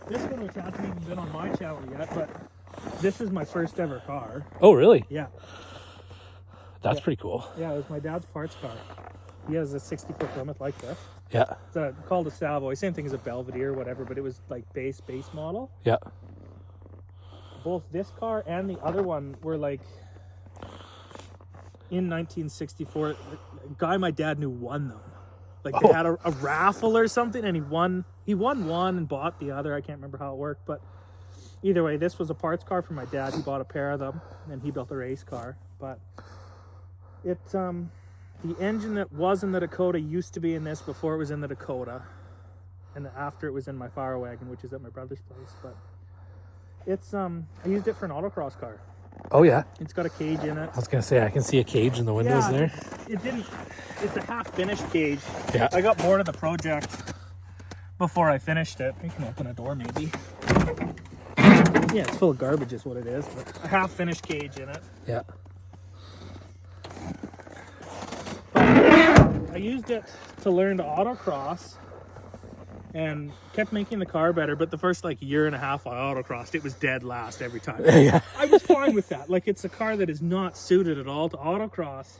This one, which hasn't even been on my channel yet, but this is my first ever car. Oh, really? Yeah. That's pretty cool. Yeah, it was my dad's parts car. He has a 60-foot Plymouth like this. Yeah. It's called a Savoy. Same thing as a Belvedere or whatever, but it was like base model. Yeah. Both this car and the other one were like in 1964. A guy my dad knew won them. Like they had a raffle or something, and he won one and bought the other. I can't remember how it worked, but either way, this was a parts car for my dad. He bought a pair of them, and he built a race car. But it's the engine that was in the Dakota used to be in this before it was in the Dakota, and after it was in my fire wagon, which is at my brother's place. But it's I used it for an autocross car. Oh, yeah. It's got a cage in it. I was going to say, I can see a cage in the windows there. It's a half-finished cage. Yeah. I got bored of the project before I finished it. You can open a door, maybe. Yeah, it's full of garbage is what it is, but a half-finished cage in it. Yeah. But I used it to learn to autocross and kept making the car better, but the first like year and a half I autocrossed, it was dead last every time. Yeah. I was fine with that. Like, it's a car that is not suited at all to autocross.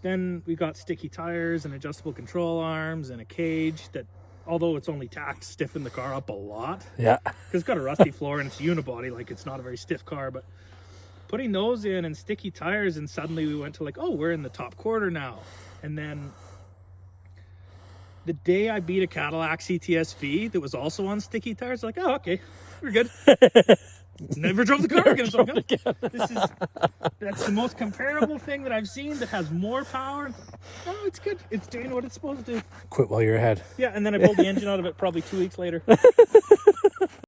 Then we got sticky tires and adjustable control arms and a cage that, although it's only tacked, stiffened the car up a lot. Yeah. Because it's got a rusty floor and it's unibody, like it's not a very stiff car. But putting those in and sticky tires, and suddenly we went to like, oh, we're in the top quarter now. And then the day I beat a Cadillac CTS-V that was also on sticky tires, like, oh, okay, we're good. Never drove the car again. So that's the most comparable thing that I've seen that has more power. Oh, it's good. It's doing what it's supposed to do. Quit while you're ahead. Yeah, and then I pulled the engine out of it probably 2 weeks later.